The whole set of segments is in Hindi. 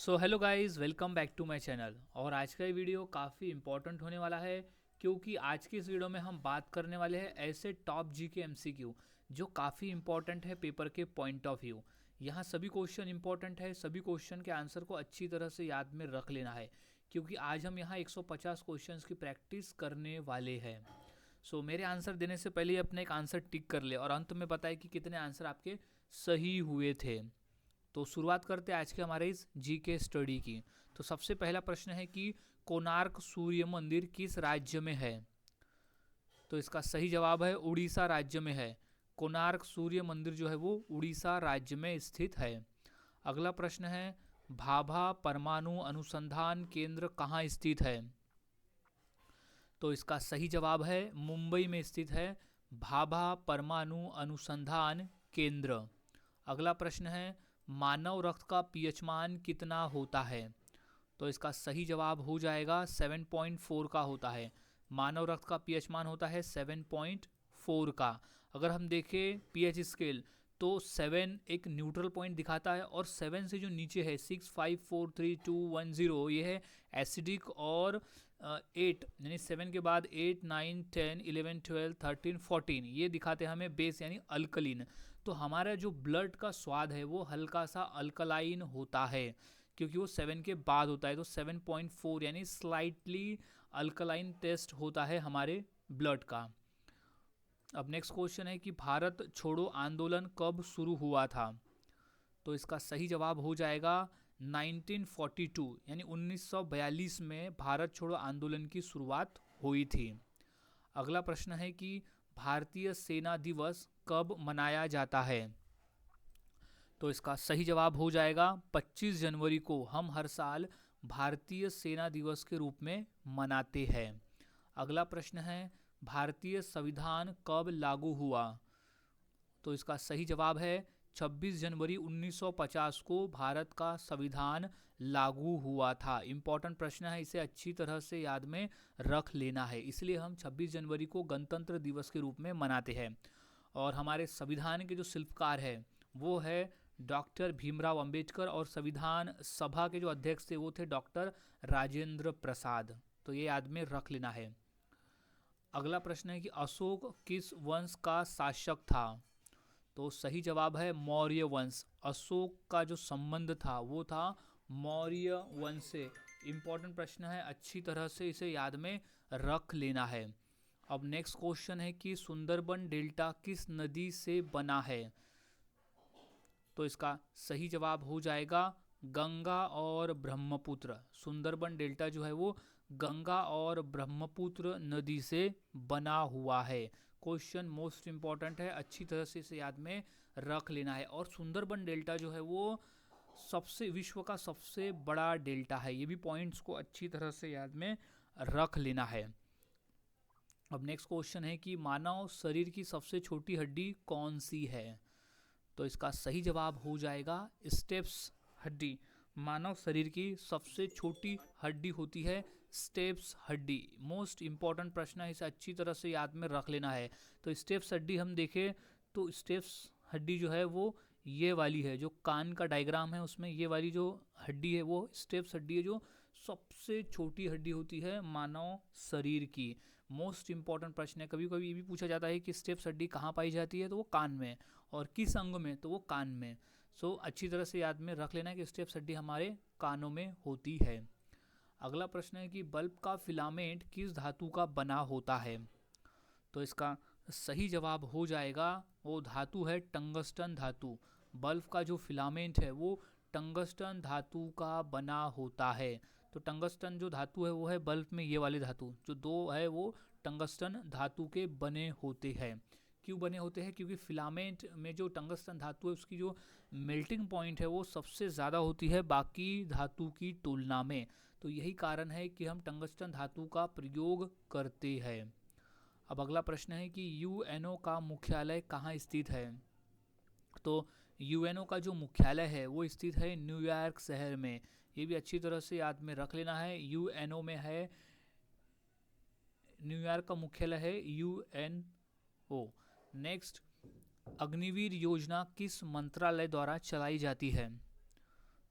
So hello guys, welcome back to my channel. और आज का ये वीडियो काफ़ी इंपॉर्टेंट होने वाला है क्योंकि आज की इस वीडियो में हम बात करने वाले हैं ऐसे टॉप जी के एमसीक्यू जो काफ़ी इंपॉर्टेंट है पेपर के पॉइंट ऑफ व्यू। यहाँ सभी क्वेश्चन इंपॉर्टेंट है, सभी क्वेश्चन के आंसर को अच्छी तरह से याद में रख लेना है क्योंकि आज हम यहाँ 150 क्वेश्चंस की प्रैक्टिस करने वाले हैं। सो मेरे आंसर देने से पहले ही अपने एक आंसर टिक कर ले और अंत में बताए कि कितने आंसर आपके सही हुए थे। तो शुरुआत करते हैं आज के हमारे इस जी के स्टडी की। तो सबसे पहला प्रश्न है कि कोणार्क सूर्य मंदिर किस राज्य में है। तो इसका सही जवाब है उड़ीसा राज्य में है। कोणार्क सूर्य मंदिर जो है वो उड़ीसा राज्य में स्थित है। अगला प्रश्न है भाभा परमाणु अनुसंधान केंद्र कहाँ स्थित है। तो इसका सही जवाब है मुंबई में स्थित है भाभा परमाणु अनुसंधान केंद्र। अगला प्रश्न है मानव रक्त का पीएच मान कितना होता है। तो इसका सही जवाब हो जाएगा 7.4 का होता है। मानव रक्त का पीएच मान होता है 7.4 का। अगर हम देखें पीएच स्केल तो 7 एक न्यूट्रल पॉइंट दिखाता है और 7 से जो नीचे है 6, 5, 4, 3, 2, 1, 0 ये है एसिडिक और 8 यानी 7 के बाद 8, 9, 10, 11, 12, 13, 14 ये दिखाते हैं हमें बेस यानी अल्कलीन। तो हमारा जो ब्लड का स्वाद है वो हल्का सा अल्कलाइन होता है क्योंकि वो 7 के बाद होता है। तो 7.4 यानी स्लाइटली अल्कलाइन टेस्ट होता है हमारे ब्लड का। अब नेक्स्ट क्वेश्चन है कि भारत छोड़ो आंदोलन कब शुरू हुआ था। तो इसका सही जवाब हो जाएगा 1942 यानी 1942 में भारत छोड़ो आंदोलन की शुरुआत हुई थी। अगला प्रश्न है कि भारतीय सेना दिवस कब मनाया जाता है। तो इसका सही जवाब हो जाएगा 25 जनवरी को हम हर साल भारतीय सेना दिवस के रूप में मनाते हैं। अगला प्रश्न है भारतीय संविधान कब लागू हुआ। तो इसका सही जवाब है 26 जनवरी 1950 को भारत का संविधान लागू हुआ था। इम्पॉर्टेंट प्रश्न है, इसे अच्छी तरह से याद में रख लेना है, इसलिए हम 26 जनवरी को गणतंत्र दिवस के रूप में मनाते हैं। और हमारे संविधान के जो शिल्पकार है वो है डॉक्टर भीमराव अंबेडकर और संविधान सभा के जो अध्यक्ष थे वो थे डॉक्टर राजेंद्र प्रसाद। तो ये याद में रख लेना है। अगला प्रश्न है कि अशोक किस वंश का शासक था। तो सही जवाब है मौर्य वंश। अशोक का जो संबंध था वो था मौर्य वंश से। इम्पॉर्टेंट प्रश्न है, अच्छी तरह से इसे याद में रख लेना है। अब नेक्स्ट क्वेश्चन है कि सुंदरबन डेल्टा किस नदी से बना है। तो इसका सही जवाब हो जाएगा गंगा और ब्रह्मपुत्र। सुंदरबन डेल्टा जो है वो गंगा और ब्रह्मपुत्र नदी से बना हुआ है। क्वेश्चन मोस्ट इम्पॉर्टेंट है, अच्छी तरह से इसे याद में रख लेना है। और सुंदरबन डेल्टा जो है वो सबसे विश्व का सबसे बड़ा डेल्टा है। ये भी पॉइंट्स को अच्छी तरह से याद में रख लेना है। अब नेक्स्ट क्वेश्चन है कि मानव शरीर की सबसे छोटी हड्डी कौन सी है। तो इसका सही जवाब हो जाएगा स्टेप्स हड्डी। मानव शरीर की सबसे छोटी हड्डी होती है स्टेप्स हड्डी। मोस्ट इंपॉर्टेंट प्रश्न है, इसे अच्छी तरह से याद में रख लेना है। तो स्टेप्स हड्डी हम देखें तो स्टेप्स हड्डी जो है वो ये वाली है, जो कान का डायग्राम है उसमें ये वाली जो हड्डी है वो स्टेप्स हड्डी है, जो सबसे छोटी हड्डी होती है मानव शरीर की। मोस्ट इंपॉर्टेंट प्रश्न है, कभी कभी ये भी पूछा जाता है कि स्टेप्स हड्डी कहाँ पाई जाती है, तो वो कान में, और किस अंग में, तो वो कान में। सो अच्छी तरह से याद में रख लेना है कि स्टेप्स हड्डी हमारे कानों में होती है। अगला प्रश्न है कि बल्ब का फिलामेंट किस धातु का बना होता है। तो इसका सही जवाब हो जाएगा वो धातु है टंगस्टन धातु। बल्ब का जो फिलामेंट है वो टंगस्टन धातु का बना होता है। तो टंगस्टन जो धातु है वो है बल्ब में ये वाले धातु जो दो है वो टंगस्टन धातु के बने होते हैं। क्यों बने होते हैं, क्योंकि फिलामेंट में जो टंगस्टन धातु है उसकी जो मेल्टिंग पॉइंट है वो सबसे ज़्यादा होती है बाकी धातु की तुलना में। तो यही कारण है कि हम टंगस्टन धातु का प्रयोग करते हैं। अब अगला प्रश्न है कि यूएनओ का मुख्यालय कहाँ स्थित है। तो यूएनओ का जो मुख्यालय है वो स्थित है न्यूयॉर्क शहर में। ये भी अच्छी तरह से याद में रख लेना है, यूएनओ में है, न्यूयॉर्क का मुख्यालय है यूएनओ। नेक्स्ट, अग्निवीर योजना किस मंत्रालय द्वारा चलाई जाती है।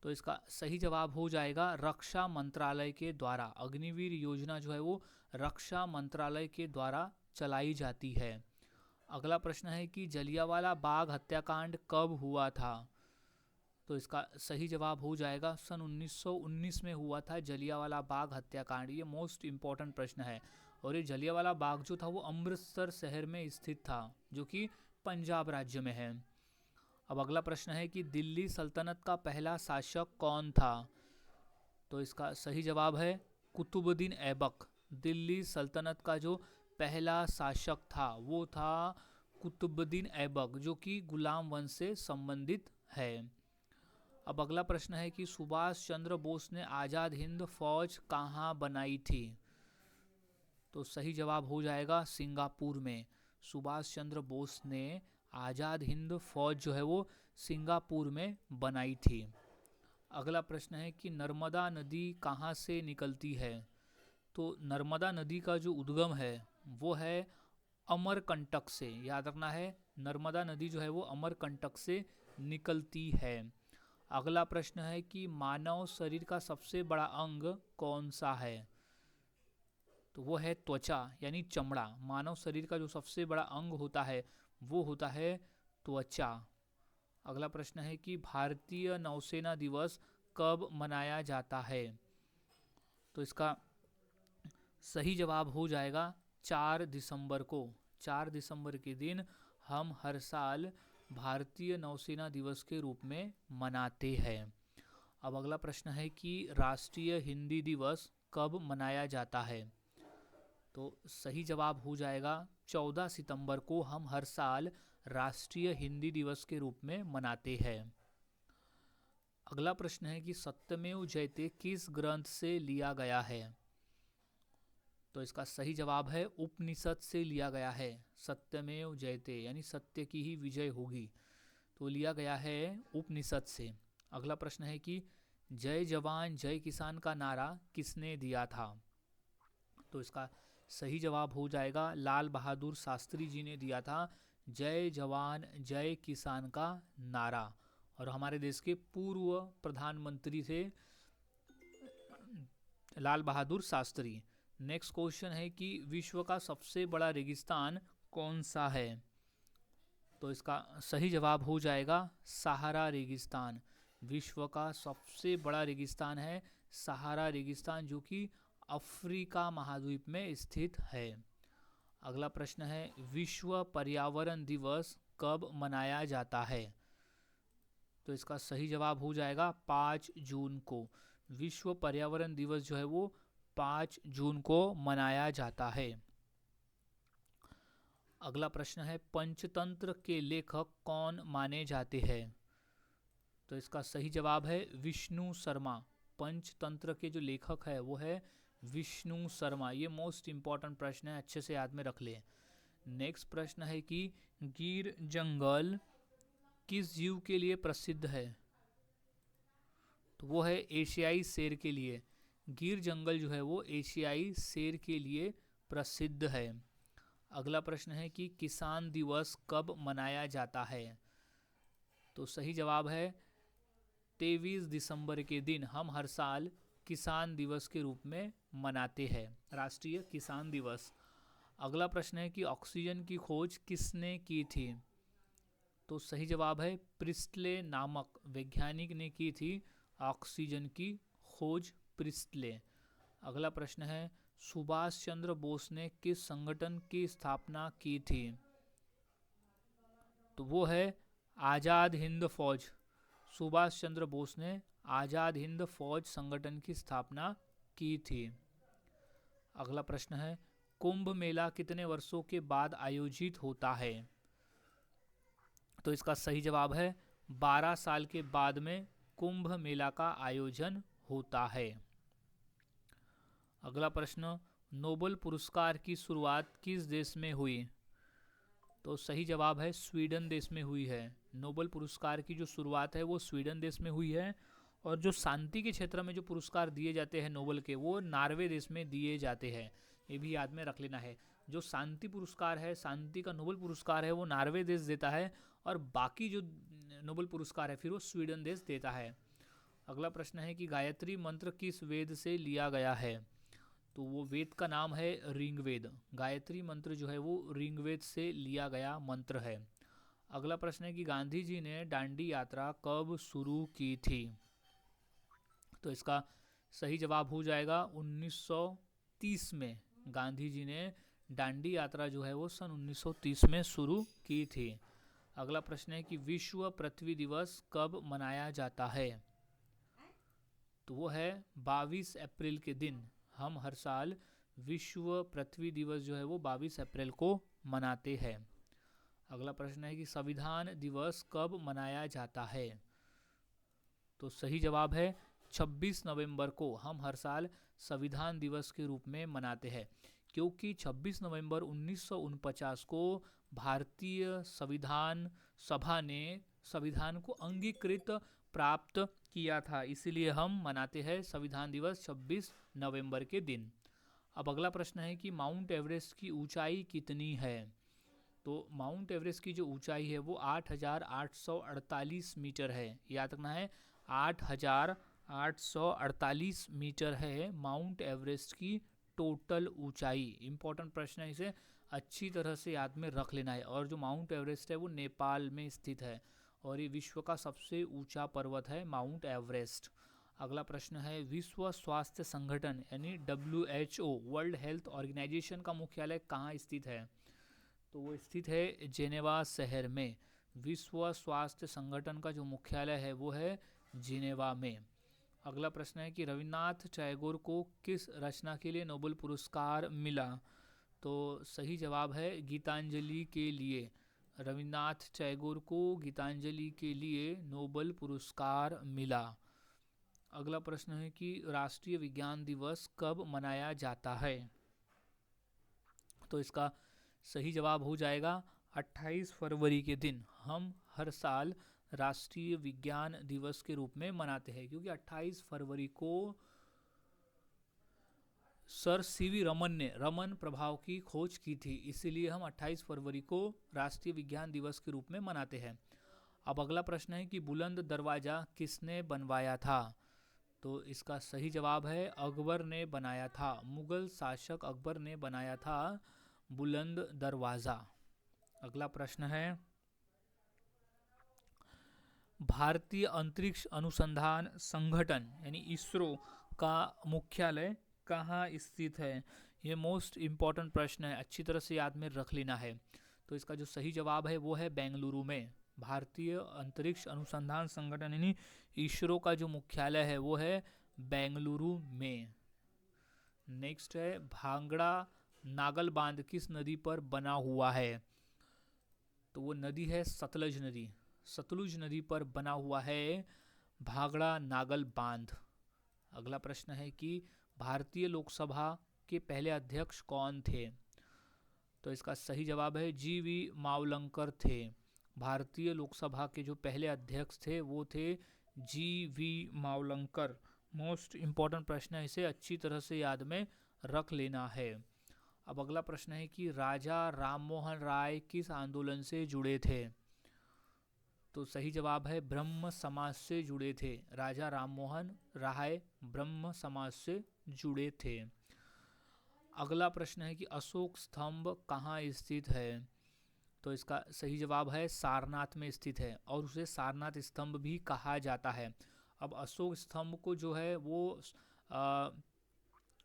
तो इसका सही जवाब हो जाएगा रक्षा मंत्रालय के द्वारा। अग्निवीर योजना जो है वो रक्षा मंत्रालय के द्वारा चलाई जाती है। अगला प्रश्न है कि जलियांवाला बाग हत्याकांड कब हुआ था? तो इसका सही जवाब हो जाएगा सन 1919 में हुआ था जलियांवाला बाग हत्याकांड। ये मोस्ट इम्पॉर्टेंट प्रश्न है। और ये जलियांवाला बाग जो था वो अमृतसर शहर में स्थित था, जो कि पंजाब राज्य में है। अब अगला प्रश्न है कि दिल्ली सल्तनत का पहला शासक कौन था? तो इसका सही जवाब है कुतुबुद्दीन ऐबक। दिल्ली सल्तनत का जो पहला शासक था वो था कुतुबुद्दीन ऐबक, जो कि गुलाम वंश से संबंधित है। अब अगला प्रश्न है कि सुभाष चंद्र बोस ने आज़ाद हिंद फौज कहाँ बनाई थी? तो सही जवाब हो जाएगा सिंगापुर में। सुभाष चंद्र बोस ने आज़ाद हिंद फौज जो है वो सिंगापुर में बनाई थी। अगला प्रश्न है कि नर्मदा नदी कहाँ से निकलती है? तो नर्मदा नदी का जो उद्गम है वो है अमरकंटक से। याद रखना है, नर्मदा नदी जो है वो अमरकंटक से निकलती है। अगला प्रश्न है कि मानव शरीर का सबसे बड़ा अंग कौन सा है? तो वो है त्वचा यानी चमड़ा। मानव शरीर का जो सबसे बड़ा अंग होता है वो होता है त्वचा। अगला प्रश्न है कि भारतीय नौसेना दिवस कब मनाया जाता है? तो इसका सही जवाब हो जाएगा 4 दिसंबर को। 4 दिसंबर के दिन हम हर साल भारतीय नौसेना दिवस के रूप में मनाते हैं। अब अगला प्रश्न है कि राष्ट्रीय हिंदी दिवस कब मनाया जाता है? तो सही जवाब हो जाएगा 14 सितंबर को हम हर साल राष्ट्रीय हिंदी दिवस के रूप में मनाते हैं। अगला प्रश्न है कि सत्यमेव जयते किस ग्रंथ से लिया गया है? तो इसका सही जवाब है उपनिषद से लिया गया है। सत्यमेव जयते यानी सत्य की ही विजय होगी, तो लिया गया है उपनिषद से। अगला प्रश्न है कि जय जवान जय किसान का नारा किसने दिया था? तो इसका सही जवाब हो जाएगा लाल बहादुर शास्त्री जी ने दिया था जय जवान जय किसान का नारा। और हमारे देश के पूर्व प्रधानमंत्री थे लाल बहादुर शास्त्री। नेक्स्ट क्वेश्चन है कि विश्व का सबसे बड़ा रेगिस्तान कौन सा है? तो इसका सही जवाब हो जाएगा सहारा रेगिस्तान। विश्व का सबसे बड़ा रेगिस्तान है सहारा रेगिस्तान, जो कि अफ्रीका महाद्वीप में स्थित है। अगला प्रश्न है विश्व पर्यावरण दिवस कब मनाया जाता है? तो इसका सही जवाब हो जाएगा 5 जून को। विश्व पर्यावरण दिवस जो है वो 5 जून को मनाया जाता है। अगला प्रश्न है पंचतंत्र के लेखक कौन माने जाते हैं? तो इसका सही जवाब है विष्णु शर्मा। पंचतंत्र के जो लेखक है वो है विष्णु शर्मा। ये मोस्ट इम्पॉर्टेंट प्रश्न है, अच्छे से याद में रख ले। नेक्स्ट प्रश्न है कि गिर जंगल किस जीव के लिए प्रसिद्ध है? तो वो है एशियाई शेर के लिए। गिर जंगल जो है वो एशियाई शेर के लिए प्रसिद्ध है। अगला प्रश्न है कि किसान दिवस कब मनाया जाता है? तो सही जवाब है 23 दिसंबर के दिन हम हर साल किसान दिवस के रूप में मनाते हैं, राष्ट्रीय किसान दिवस। अगला प्रश्न है कि ऑक्सीजन की खोज किसने की थी? तो सही जवाब है प्रिस्टले नामक वैज्ञानिक ने की थी ऑक्सीजन की खोज, प्रिस्टले। अगला प्रश्न है सुभाष चंद्र बोस ने किस संगठन की स्थापना की थी? तो वो है आज़ाद हिंद फौज। सुभाष चंद्र बोस ने आज़ाद हिंद फौज संगठन की स्थापना की थी। अगला प्रश्न है कुंभ मेला कितने वर्षों के बाद आयोजित होता है? तो इसका सही जवाब है 12 साल के बाद में कुंभ मेला का आयोजन होता है। अगला प्रश्न नोबेल पुरस्कार की शुरुआत किस देश में हुई? तो सही जवाब है स्वीडन देश में हुई है। नोबेल पुरस्कार की जो शुरुआत है वो स्वीडन देश में हुई है। और जो शांति के क्षेत्र में जो पुरस्कार दिए जाते हैं नोबेल के, वो नॉर्वे देश में दिए जाते हैं। ये भी याद में रख लेना है। जो शांति पुरस्कार है, शांति का नोबेल पुरस्कार है, वो नॉर्वे देश देता है। और बाकी जो नोबेल पुरस्कार है फिर वो स्वीडन देश देता है। अगला प्रश्न है कि गायत्री मंत्र किस वेद से लिया गया है? तो वो वेद का नाम है ऋग्वेद। गायत्री मंत्र जो है वो ऋग्वेद से लिया गया मंत्र है। अगला प्रश्न है कि गांधी जी ने दांडी यात्रा कब शुरू की थी? तो इसका सही जवाब हो जाएगा 1930 में। गांधी जी ने दांडी यात्रा जो है वो सन 1930 में शुरू की थी। अगला प्रश्न है कि विश्व पृथ्वी दिवस कब मनाया जाता है? तो वो है 22 अप्रैल के दिन। हम हर साल विश्व पृथ्वी दिवस जो है वो 22 अप्रैल को मनाते हैं। अगला प्रश्न है कि संविधान दिवस कब मनाया जाता है? तो सही जवाब है 26 नवंबर को हम हर साल संविधान दिवस के रूप में मनाते हैं, क्योंकि 26 नवंबर 1949 को भारतीय संविधान सभा ने संविधान को अंगीकृत प्राप्त किया था, इसीलिए हम मनाते हैं संविधान दिवस 26 नवंबर के दिन। अब अगला प्रश्न है कि माउंट एवरेस्ट की ऊंचाई कितनी है? तो माउंट एवरेस्ट की जो ऊंचाई है वो 8,848 मीटर है। याद रखना है 8,848 मीटर है माउंट एवरेस्ट की टोटल ऊंचाई। इंपॉर्टेंट प्रश्न है, इसे अच्छी तरह से याद में रख लेना है। और जो माउंट एवरेस्ट है वो नेपाल में स्थित है और ये विश्व का सबसे ऊंचा पर्वत है माउंट एवरेस्ट। अगला प्रश्न है विश्व स्वास्थ्य संगठन यानी WHO वर्ल्ड हेल्थ ऑर्गेनाइजेशन का मुख्यालय कहाँ स्थित है? तो वो स्थित है जेनेवा शहर में। विश्व स्वास्थ्य संगठन का जो मुख्यालय है वो है जिनेवा में। अगला प्रश्न है कि रविन्द्रनाथ टैगोर को किस रचना के लिए नोबेल पुरस्कार मिला? तो सही जवाब है गीतांजलि के लिए। रविन्द्रनाथ टैगोर को गीतांजलि के लिए नोबेल पुरस्कार मिला। अगला प्रश्न है कि राष्ट्रीय विज्ञान दिवस कब मनाया जाता है? तो इसका सही जवाब हो जाएगा 28 फरवरी के दिन। हम हर साल राष्ट्रीय विज्ञान दिवस के रूप में मनाते हैं, क्योंकि 28 फरवरी को सर CV रमन ने रमन प्रभाव की खोज की थी, इसीलिए हम 28 फरवरी को राष्ट्रीय विज्ञान दिवस के रूप में मनाते हैं। अब अगला प्रश्न है कि बुलंद दरवाज़ा किसने बनवाया था? तो इसका सही जवाब है अकबर ने बनाया था। मुगल शासक अकबर ने बनाया था बुलंद दरवाज़ा। अगला प्रश्न है भारतीय अंतरिक्ष अनुसंधान संगठन यानी इसरो का मुख्यालय कहाँ स्थित है? ये मोस्ट इम्पॉर्टेंट प्रश्न है, अच्छी तरह से याद में रख लेना है। तो इसका जो सही जवाब है वो है बेंगलुरु में। भारतीय अंतरिक्ष अनुसंधान संगठन यानी इसरो का जो मुख्यालय है वो है बेंगलुरु में। नेक्स्ट है भांगड़ा नागल बांध किस नदी पर बना हुआ है? तो वो नदी है सतलज नदी। सतलुज नदी पर बना हुआ है भांगड़ा नागल बांध। अगला प्रश्न है कि भारतीय लोकसभा के पहले अध्यक्ष कौन थे? तो इसका सही जवाब है GV मावलंकर थे। भारतीय लोकसभा के जो पहले अध्यक्ष थे वो थे GV मावलंकर। मोस्ट इम्पॉर्टेंट प्रश्न है, इसे अच्छी तरह से याद में रख लेना है। अब अगला प्रश्न है कि राजा राममोहन राय किस आंदोलन से जुड़े थे? तो सही जवाब है ब्रह्म समाज से जुड़े थे। राजा राममोहन राय ब्रह्म समाज से जुड़े थे। अगला प्रश्न है कि अशोक स्तंभ कहाँ स्थित है? तो इसका सही जवाब है सारनाथ में स्थित है और उसे सारनाथ स्तंभ भी कहा जाता है। अब अशोक स्तंभ को जो है वो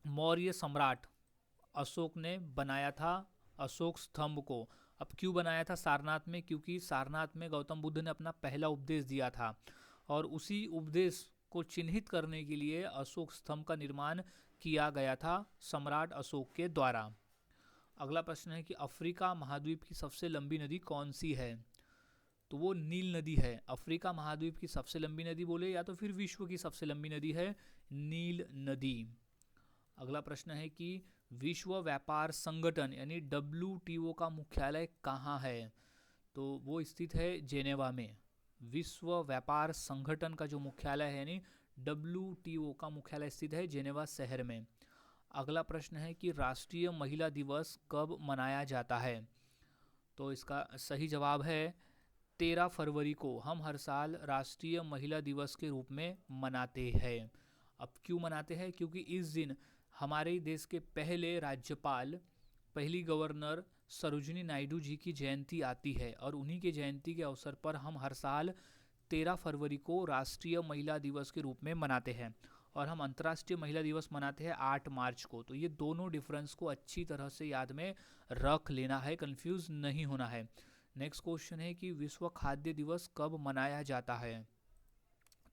मौर्य सम्राट अशोक ने बनाया था अशोक स्तंभ को। अब क्यों बनाया था सारनाथ में? क्योंकि सारनाथ में गौतम बुद्ध ने अपना पहला उपदेश दिया था और उसी उपदेश को चिन्हित करने के लिए अशोक स्तंभ का निर्माण किया गया था सम्राट अशोक के द्वारा। अगला प्रश्न है कि अफ्रीका महाद्वीप की सबसे लंबी नदी कौन सी है? तो वो नील नदी है। अफ्रीका महाद्वीप की सबसे लंबी नदी बोले या तो फिर विश्व की सबसे लंबी नदी है नील नदी। अगला प्रश्न है कि विश्व व्यापार संगठन यानी WTO का मुख्यालय कहाँ है? तो वो स्थित है जेनेवा में। विश्व व्यापार संगठन का जो मुख्यालय है यानी WTO का मुख्यालय स्थित है जेनेवा शहर में। अगला प्रश्न है कि राष्ट्रीय महिला दिवस कब मनाया जाता है? तो इसका सही जवाब है 13 फरवरी को हम हर साल राष्ट्रीय महिला दिवस के रूप में मनाते हैं। अब क्यों मनाते हैं? क्योंकि इस दिन हमारे देश के पहले राज्यपाल, पहली गवर्नर सरोजिनी नायडू जी की जयंती आती है और उन्हीं के जयंती के अवसर पर हम हर साल 13 फरवरी को राष्ट्रीय महिला दिवस के रूप में मनाते हैं और हम अंतर्राष्ट्रीय महिला दिवस मनाते हैं 8 मार्च को। तो ये दोनों डिफरेंस को अच्छी तरह से याद में रख लेना है, कंफ्यूज नहीं होना है। नेक्स्ट क्वेश्चन है कि विश्व खाद्य दिवस कब मनाया जाता है?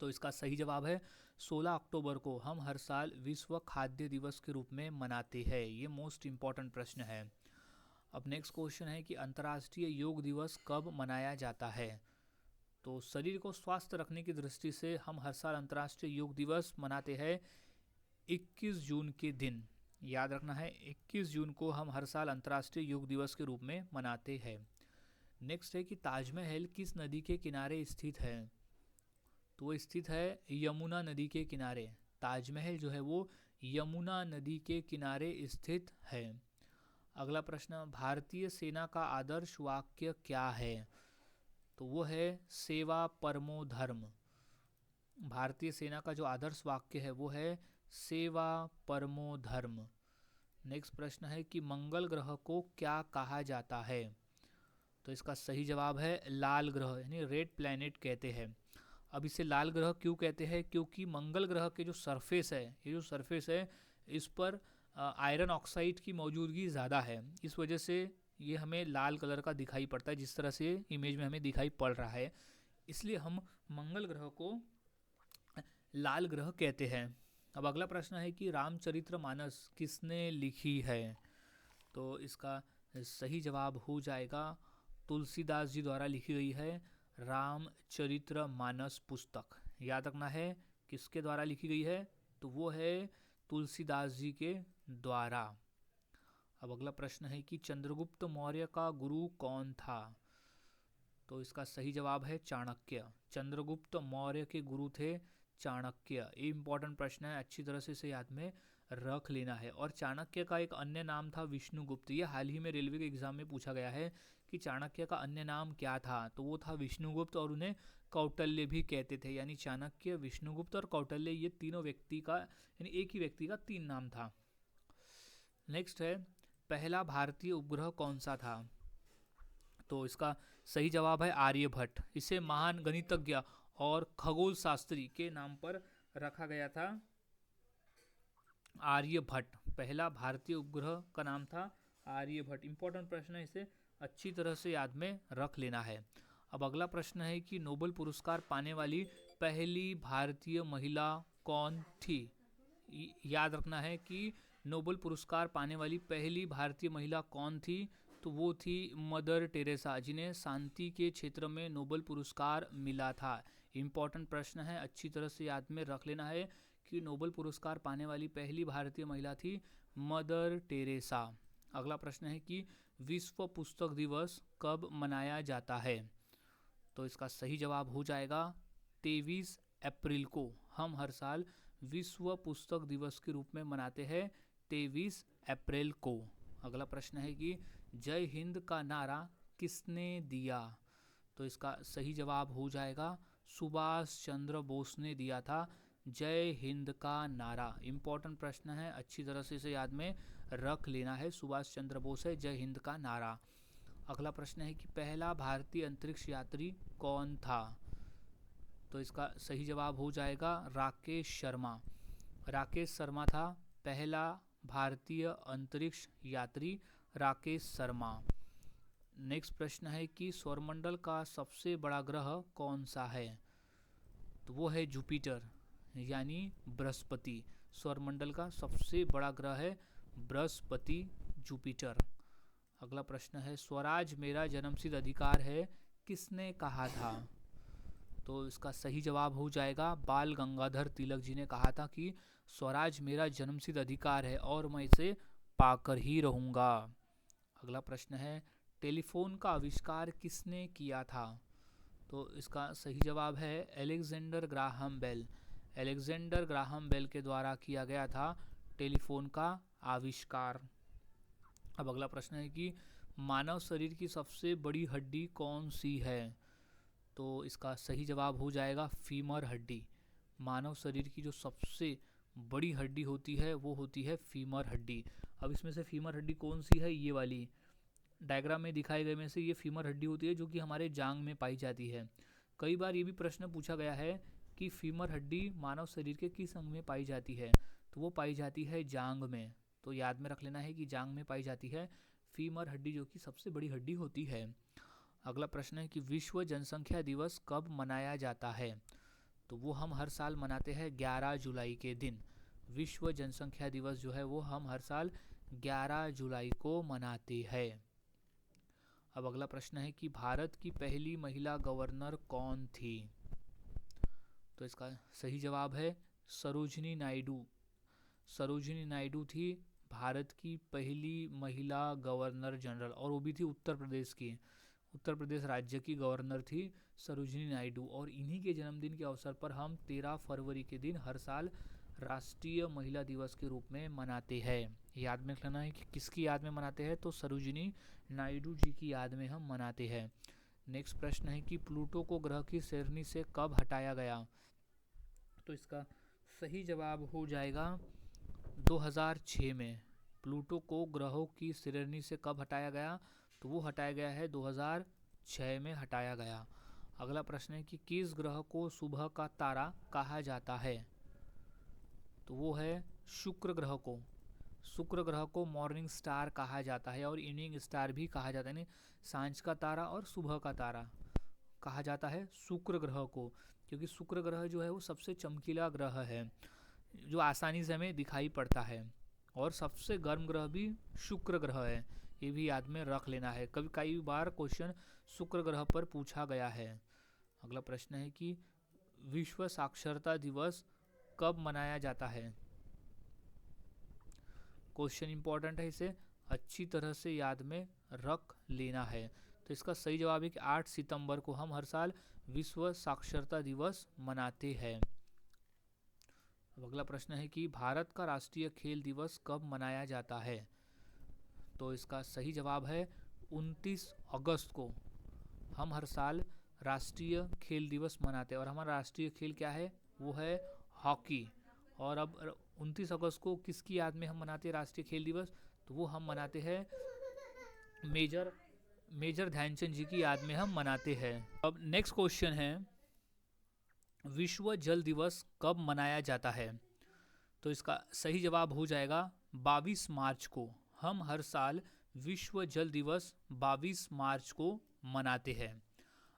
तो इसका सही जवाब है 16 अक्टूबर को हम हर साल विश्व खाद्य दिवस के रूप में मनाते हैं। ये मोस्ट इम्पॉर्टेंट प्रश्न है। अब नेक्स्ट क्वेश्चन है कि अंतर्राष्ट्रीय योग दिवस कब मनाया जाता है? तो शरीर को स्वस्थ रखने की दृष्टि से हम हर साल अंतर्राष्ट्रीय योग दिवस मनाते हैं 21 जून के दिन। याद रखना है, 21 जून को हम हर साल अंतर्राष्ट्रीय योग दिवस के रूप में मनाते हैं। नेक्स्ट है कि ताजमहल किस नदी के किनारे स्थित है? तो वो स्थित है यमुना नदी के किनारे। ताजमहल जो है वो यमुना नदी के किनारे स्थित है। अगला प्रश्न, भारतीय सेना का आदर्श वाक्य क्या है? तो वो है सेवा परमो धर्म। भारतीय सेना का जो आदर्श वाक्य है वो है सेवा परमो धर्म। नेक्स्ट प्रश्न है कि मंगल ग्रह को क्या कहा जाता है? तो इसका सही जवाब है लाल ग्रह, यानी रेड प्लैनेट कहते हैं। अब इसे लाल ग्रह क्यों कहते हैं? क्योंकि मंगल ग्रह के जो सरफेस है, ये जो सरफेस है इस पर आयरन ऑक्साइड की मौजूदगी ज़्यादा है, इस वजह से ये हमें लाल कलर का दिखाई पड़ता है, जिस तरह से इमेज में हमें दिखाई पड़ रहा है। इसलिए हम मंगल ग्रह को लाल ग्रह कहते हैं। अब अगला प्रश्न है कि रामचरितमानस किसने लिखी है? तो इसका सही जवाब हो जाएगा तुलसीदास जी द्वारा लिखी गई है रामचरितमानस पुस्तक। याद रखना है किसके द्वारा लिखी गई है? तो वो है तुलसीदास जी के द्वारा। अब अगला प्रश्न है कि चंद्रगुप्त मौर्य का गुरु कौन था? तो इसका सही जवाब है चाणक्य। चंद्रगुप्त मौर्य के गुरु थे चाणक्य। ये इंपॉर्टेंट प्रश्न है, अच्छी तरह से इसे याद में रख लेना है। और चाणक्य का एक अन्य नाम था विष्णुगुप्त। ये हाल ही में रेलवे के एग्जाम में पूछा गया है कि चाणक्य का अन्य नाम क्या था? तो वो था विष्णुगुप्त और उन्हें कौटिल्य भी कहते थे। यानी चाणक्य, विष्णुगुप्त और कौटिल्य, ये तीनों व्यक्ति का, यानी एक ही व्यक्ति का 3 नाम था। नेक्स्ट है पहला भारतीय उपग्रह कौन सा था? तो इसका सही जवाब है आर्यभट्ट। इसे महान गणितज्ञ और खगोल शास्त्री के नाम पर रखा गया था, आर्यभट्ट। पहला भारतीय उपग्रह का नाम था आर्यभट्ट। इंपॉर्टेंट प्रश्न है, इसे अच्छी तरह से याद में रख लेना है। अब अगला प्रश्न है कि नोबेल पुरस्कार पाने वाली पहली भारतीय महिला कौन थी? याद रखना है कि नोबेल पुरस्कार पाने वाली पहली भारतीय महिला कौन थी? तो वो थी मदर टेरेसा, जिन्हें शांति के क्षेत्र में नोबेल पुरस्कार मिला था। इम्पॉर्टेंट प्रश्न है, अच्छी तरह से याद में रख लेना है कि नोबेल पुरस्कार पाने वाली पहली भारतीय महिला थी मदर टेरेसा। अगला प्रश्न है कि विश्व पुस्तक दिवस कब मनाया जाता है? तो इसका सही जवाब हो जाएगा 23 अप्रैल को। हम हर साल विश्व पुस्तक दिवस के रूप में मनाते हैं 23 अप्रैल को। अगला प्रश्न है कि जय हिंद का नारा किसने दिया? तो इसका सही जवाब हो जाएगा सुभाष चंद्र बोस ने दिया था जय हिंद का नारा। इंपॉर्टेंट प्रश्न है, अच्छी तरह से इसे याद में रख लेना है। सुभाष चंद्र बोस है जय हिंद का नारा। अगला प्रश्न है कि पहला भारतीय अंतरिक्ष यात्री कौन था? तो इसका सही जवाब हो जाएगा राकेश शर्मा। राकेश शर्मा था पहला भारतीय अंतरिक्ष यात्री, राकेश शर्मा। नेक्स्ट प्रश्न है कि सौरमंडल का सबसे बड़ा ग्रह कौन सा है? तो वो है जुपिटर, यानी बृहस्पति। सौरमंडल का सबसे बड़ा ग्रह है बृहस्पति, जुपिटर। अगला प्रश्न है स्वराज मेरा जन्मसिद्ध अधिकार है किसने कहा था? तो इसका सही जवाब हो जाएगा बाल गंगाधर तिलक जी ने कहा था कि स्वराज मेरा जन्मसिद्ध अधिकार है और मैं इसे पाकर ही रहूँगा। अगला प्रश्न है टेलीफोन का आविष्कार किसने किया था? तो इसका सही जवाब है Alexander Graham Bell. Alexander Graham Bell के द्वारा किया गया था टेलीफोन का आविष्कार। अब अगला प्रश्न है कि मानव शरीर की सबसे बड़ी हड्डी कौन सी है? तो इसका सही जवाब हो जाएगा फीमर हड्डी। मानव शरीर की जो सबसे बड़ी हड्डी होती है वो होती है फीमर हड्डी। अब इसमें से फीमर हड्डी कौन सी है, ये वाली डायग्राम में दिखाए गए में से ये फीमर हड्डी होती है जो कि हमारे जांग में पाई जाती है। कई बार ये भी प्रश्न पूछा गया है कि फीमर हड्डी मानव शरीर के किस अंग में पाई जाती है, तो वो पाई जाती है जांग में। तो याद में रख लेना है कि जांग में पाई जाती है फीमर हड्डी जो कि सबसे बड़ी हड्डी होती है। अगला प्रश्न है कि विश्व जनसंख्या दिवस कब मनाया जाता है, तो वो हम हर साल मनाते हैं 11 जुलाई के दिन। विश्व जनसंख्या दिवस जो है वो हम हर साल 11 जुलाई को मनाते हैं। अब अगला प्रश्न है कि भारत की पहली महिला गवर्नर कौन थी, तो इसका सही जवाब है सरोजिनी नायडू। सरोजिनी नायडू थी भारत की पहली महिला गवर्नर जनरल, और वो भी थी उत्तर प्रदेश की। उत्तर प्रदेश राज्य की गवर्नर थी सरोजिनी नायडू। और इन्हीं के जन्मदिन के अवसर पर हम 13 फरवरी के दिन हर साल राष्ट्रीय महिला दिवस के रूप में मनाते हैं। याद में रखना है कि किसकी याद में मनाते हैं, तो सरोजिनी नायडू जी की याद में हम मनाते हैं। नेक्स्ट प्रश्न है कि प्लूटो को ग्रह की श्रेणी से कब हटाया गया, तो इसका सही जवाब हो जाएगा 2006 में। प्लूटो को ग्रहों की श्रेणी से कब हटाया गया, तो वो हटाया गया है 2006 में हटाया गया। अगला प्रश्न है कि किस ग्रह को सुबह का तारा कहा जाता है, तो वो है शुक्र ग्रह को। शुक्र ग्रह को मॉर्निंग स्टार कहा जाता है और इवनिंग स्टार भी कहा जाता है, यानी सांझ का तारा और सुबह का तारा कहा जाता है शुक्र ग्रह को, क्योंकि शुक्र ग्रह जो है वो सबसे चमकीला ग्रह है जो आसानी से हमें दिखाई पड़ता है। और सबसे गर्म ग्रह भी शुक्र ग्रह है, ये भी याद में रख लेना है। कई बार क्वेश्चन शुक्र ग्रह पर पूछा गया है। अगला प्रश्न है कि विश्व साक्षरता दिवस कब मनाया जाता है, क्वेश्चन इंपॉर्टेंट है, इसे अच्छी तरह से याद में रख लेना है। तो इसका सही जवाब है कि 8 सितंबर को हम हर साल विश्व साक्षरता दिवस मनाते हैं। अब अगला प्रश्न है कि भारत का राष्ट्रीय खेल दिवस कब मनाया जाता है, तो इसका सही जवाब है 29 अगस्त को हम हर साल राष्ट्रीय खेल दिवस मनाते हैं। और हमारा राष्ट्रीय खेल क्या है, वो है हॉकी। और अब 29 अगस्त को किसकी याद में हम मनाते हैं राष्ट्रीय खेल दिवस, तो वो हम मनाते हैं मेजर ध्यानचंद जी की याद में हम मनाते हैं। अब नेक्स्ट क्वेश्चन है विश्व जल दिवस कब मनाया जाता है, तो इसका सही जवाब हो जाएगा 22 मार्च को। हम हर साल विश्व जल दिवस 22 मार्च को मनाते हैं।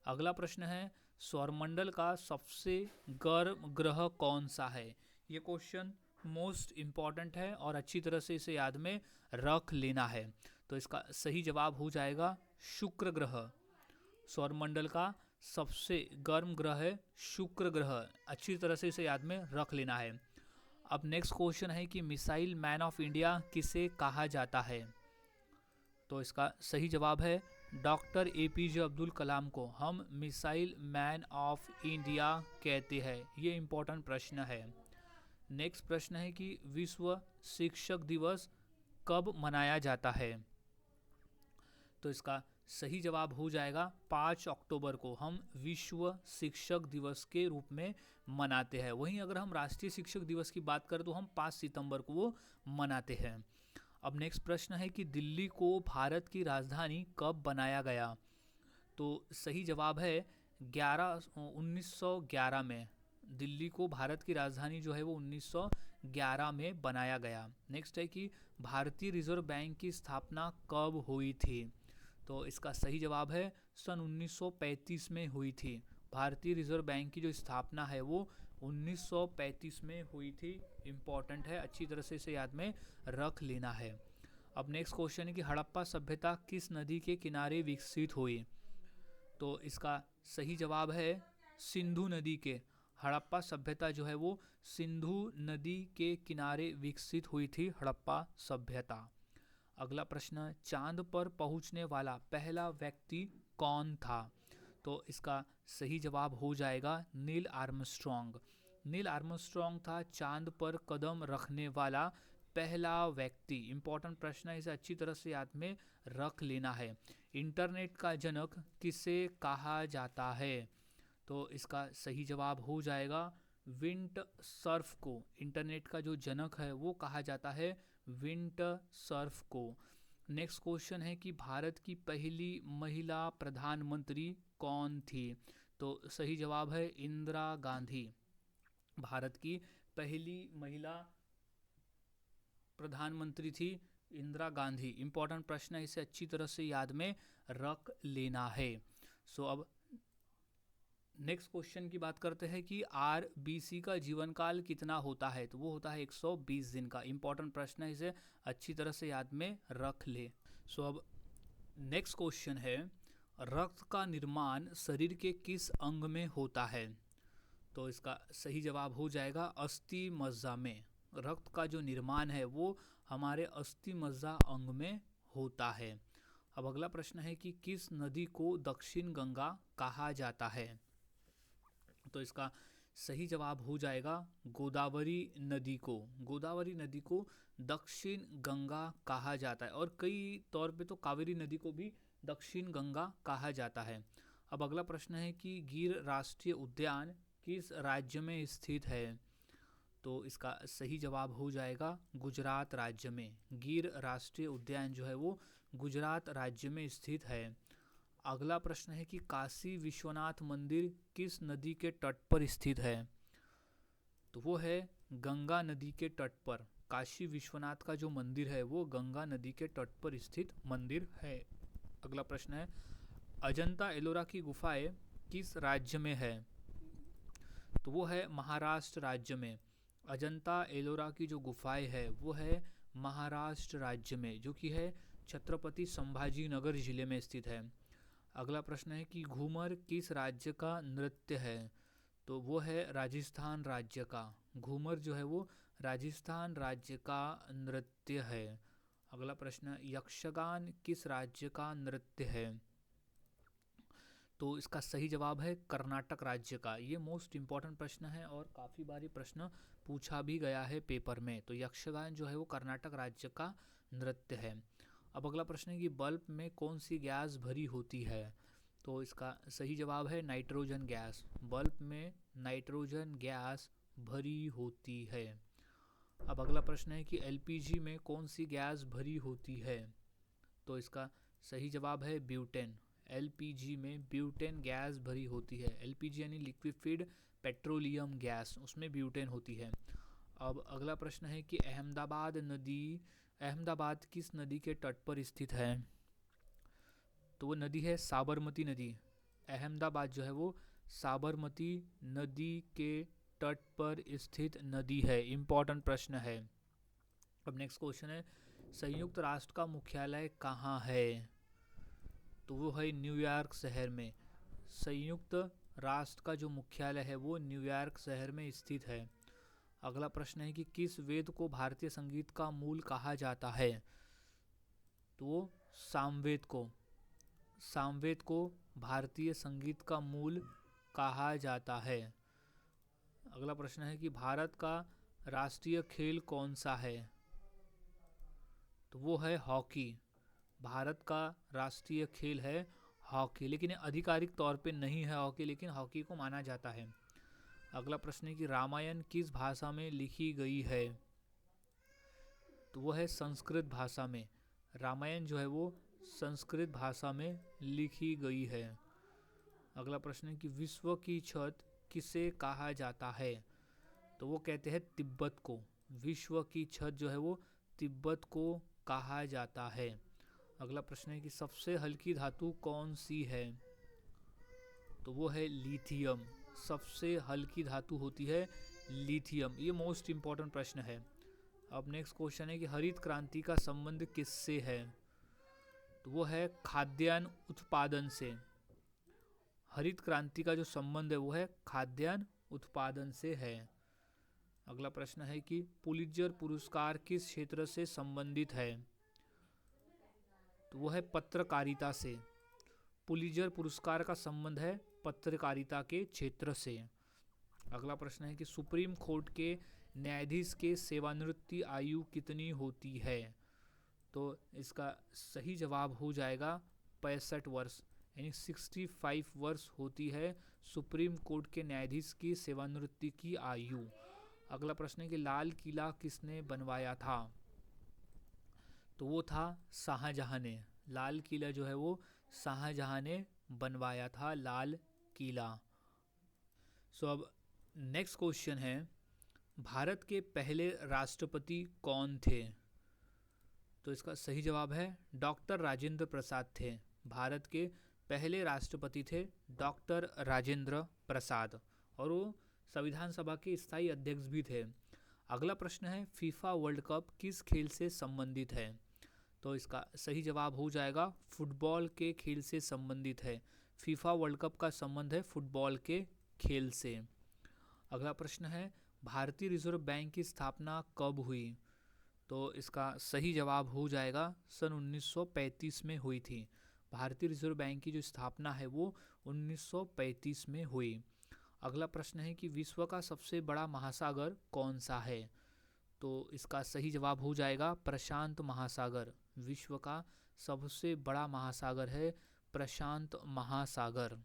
अगला प्रश्न है सौरमंडल का सबसे गर्म ग्रह कौन सा है। ये क्वेश्चन मोस्ट इम्पॉर्टेंट है और अच्छी तरह से इसे याद में रख लेना है। तो इसका सही जवाब हो जाएगा शुक्र ग्रह। सौरमंडल का सबसे गर्म ग्रह है शुक्र ग्रह, अच्छी तरह से इसे याद में रख लेना है। अब नेक्स्ट क्वेश्चन है कि मिसाइल मैन ऑफ इंडिया किसे कहा जाता है, तो इसका सही जवाब है डॉक्टर APJ अब्दुल कलाम को हम मिसाइल मैन ऑफ इंडिया कहते हैं। ये इम्पोर्टेंट प्रश्न है। नेक्स्ट प्रश्न है कि विश्व शिक्षक दिवस कब मनाया जाता है, तो इसका सही जवाब हो जाएगा 5 अक्टूबर को हम विश्व शिक्षक दिवस के रूप में मनाते हैं। वहीं अगर हम राष्ट्रीय शिक्षक दिवस की बात करें तो हम 5 सितंबर को वो मनाते हैं। अब नेक्स्ट प्रश्न है कि दिल्ली को भारत की राजधानी कब बनाया गया, तो सही जवाब है 1911 में। दिल्ली को भारत की राजधानी जो है वो 1911 में बनाया गया। नेक्स्ट है कि भारतीय रिजर्व बैंक की स्थापना कब हुई थी, तो इसका सही जवाब है सन 1935 में हुई थी। भारतीय रिजर्व बैंक की जो स्थापना है वो 1935 में हुई थी। इम्पॉर्टेंट है, अच्छी तरह से इसे याद में रख लेना है। अब नेक्स्ट क्वेश्चन है कि हड़प्पा सभ्यता किस नदी के किनारे विकसित हुई, तो इसका सही जवाब है सिंधु नदी के। हड़प्पा सभ्यता जो है वो सिंधु नदी के किनारे विकसित हुई थी हड़प्पा सभ्यता। अगला प्रश्न, चांद पर पहुंचने वाला पहला व्यक्ति कौन था, तो इसका सही जवाब हो जाएगा नील आर्मस्ट्रॉन्ग। नील आर्मस्ट्रॉन्ग था चांद पर कदम रखने वाला पहला व्यक्ति। इंपॉर्टेंट प्रश्न है, इसे अच्छी तरह से याद में रख लेना है। इंटरनेट का जनक किसे कहा जाता है, तो इसका सही जवाब हो जाएगा विंड सर्फ को। इंटरनेट का जो जनक है वो कहा जाता है विंड सर्फ को। नेक्स्ट क्वेश्चन है कि भारत की पहली महिला प्रधानमंत्री कौन थी? तो सही जवाब है इंदिरा गांधी। भारत की पहली महिला प्रधानमंत्री थी इंदिरा गांधी। इंपॉर्टेंट प्रश्न है, इसे अच्छी तरह से याद में रख लेना है। अब नेक्स्ट क्वेश्चन की बात करते हैं कि आरबीसी का जीवन काल कितना होता है? तो वो होता है 120 दिन का। इंपॉर्टेंट प्रश्न है, इसे अच्छी तरह से याद में रख ले। अब नेक्स्ट क्वेश्चन है, रक्त का निर्माण शरीर के किस अंग में होता है? तो इसका सही जवाब हो जाएगा अस्थि मज्जा में। रक्त का जो निर्माण है वो हमारे अस्थि मज्जा अंग में होता है। अब अगला प्रश्न है कि किस नदी को दक्षिण गंगा कहा जाता है? तो इसका सही जवाब हो जाएगा गोदावरी नदी को। गोदावरी नदी को दक्षिण गंगा कहा जाता है, और कई तौर पे तो कावेरी नदी को भी दक्षिण गंगा कहा जाता है। अब अगला प्रश्न है कि गिर राष्ट्रीय उद्यान किस राज्य में स्थित है? तो इसका सही जवाब हो जाएगा गुजरात राज्य में। गिर राष्ट्रीय उद्यान जो है वो गुजरात राज्य में स्थित है। अगला प्रश्न है कि काशी विश्वनाथ मंदिर किस नदी के तट पर स्थित है? तो वो है गंगा नदी के तट पर। काशी विश्वनाथ का जो मंदिर है वो गंगा नदी के तट पर स्थित मंदिर है। अगला प्रश्न है, अजंता एलोरा की गुफाएं किस राज्य में है? तो वो है महाराष्ट्र राज्य में। अजंता एलोरा की जो गुफाएं है वो है महाराष्ट्र राज्य में, जो कि है छत्रपति संभाजी नगर जिले में स्थित है। अगला प्रश्न है कि घूमर किस राज्य का नृत्य है? तो वो है राजस्थान राज्य का। घूमर जो है वो राजस्थान राज्य का नृत्य है। अगला प्रश्न, यक्षगान किस राज्य का नृत्य है? तो इसका सही जवाब है कर्नाटक राज्य का। ये मोस्ट इम्पॉर्टेंट प्रश्न है और काफ़ी बार प्रश्न पूछा भी गया है पेपर में। तो यक्षगान जो है वो कर्नाटक राज्य का नृत्य है। अब अगला प्रश्न है कि बल्ब में कौन सी गैस भरी होती है? तो इसका सही जवाब है नाइट्रोजन गैस। बल्ब में नाइट्रोजन गैस भरी होती है। अब अगला प्रश्न है कि एलपीजी में कौन सी गैस भरी होती है? तो इसका सही जवाब है ब्यूटेन। एलपीजी में ब्यूटेन गैस भरी होती है। एलपीजी यानी लिक्विफाइड पेट्रोलियम गैस, उसमें ब्यूटेन होती है। अब अगला प्रश्न है कि अहमदाबाद किस नदी के तट पर स्थित है? तो वो नदी है साबरमती नदी। अहमदाबाद जो है वो साबरमती नदी के तट पर स्थित नदी है। इम्पॉर्टेंट प्रश्न है। अब नेक्स्ट क्वेश्चन है, संयुक्त राष्ट्र का मुख्यालय कहाँ है? तो वो है न्यूयॉर्क शहर में। संयुक्त राष्ट्र का जो मुख्यालय है वो न्यूयॉर्क शहर में स्थित है। अगला प्रश्न है कि किस वेद को भारतीय संगीत का मूल कहा जाता है? तो वो सामवेद को। सामवेद को भारतीय संगीत का मूल कहा जाता है। अगला प्रश्न है कि भारत का राष्ट्रीय खेल कौन सा है? तो वो है हॉकी। भारत का राष्ट्रीय खेल है हॉकी, लेकिन आधिकारिक तौर पे नहीं है हॉकी, लेकिन हॉकी को माना जाता है। अगला प्रश्न है कि रामायण किस भाषा में लिखी गई है? तो वो है संस्कृत भाषा में। रामायण जो है वो संस्कृत भाषा में लिखी गई है। अगला प्रश्न है कि विश्व की छत किसे कहा जाता है? तो वो कहते हैं तिब्बत को। विश्व की छत जो है वो तिब्बत को कहा जाता है। अगला प्रश्न है कि सबसे हल्की धातु कौन सी है? तो वो है लिथियम। सबसे हल्की धातु होती है लिथियम। ये मोस्ट इम्पॉर्टेंट प्रश्न है। अब नेक्स्ट क्वेश्चन है कि हरित क्रांति का संबंध किससे है? तो वो है खाद्यान्न उत्पादन से। हरित क्रांति का जो संबंध है वो है खाद्यान्न उत्पादन से है। अगला प्रश्न है कि पुलित्जर पुरस्कार किस क्षेत्र से संबंधित है? तो वो है पत्रकारिता से। पुलित्जर पुरस्कार का संबंध है पत्रकारिता के क्षेत्र से। अगला प्रश्न है कि सुप्रीम कोर्ट के न्यायाधीश के सेवानिवृत्ति आयु कितनी होती है? तो इसका सही जवाब हो जाएगा 65 वर्ष, यानी 65 वर्ष होती है सुप्रीम कोर्ट के न्यायाधीश की सेवानिवृत्ति की आयु। अगला प्रश्न है कि लाल किला किसने बनवाया था? तो वो था शाहजहां ने। लाल किला जो है वो शाहजहां ने बनवाया था, लाल किला। सो अब नेक्स्ट क्वेश्चन है, भारत के पहले राष्ट्रपति कौन थे? तो इसका सही जवाब है डॉक्टर राजेंद्र प्रसाद थे। भारत के पहले राष्ट्रपति थे डॉक्टर राजेंद्र प्रसाद, और वो संविधान सभा के स्थायी अध्यक्ष भी थे। अगला प्रश्न है, फीफा वर्ल्ड कप किस खेल से संबंधित है? तो इसका सही जवाब हो जाएगा फुटबॉल के खेल से संबंधित है। फीफा वर्ल्ड कप का संबंध है फुटबॉल के खेल से। अगला प्रश्न है, भारतीय रिजर्व बैंक की स्थापना कब हुई? तो इसका सही जवाब हो जाएगा सन 1935 में हुई थी। भारतीय रिजर्व बैंक की जो स्थापना है वो 1935 में हुई। अगला प्रश्न है कि विश्व का सबसे बड़ा महासागर कौन सा है? तो इसका सही जवाब हो जाएगा प्रशांत महासागर। विश्व का सबसे बड़ा महासागर है प्रशांत महासागर।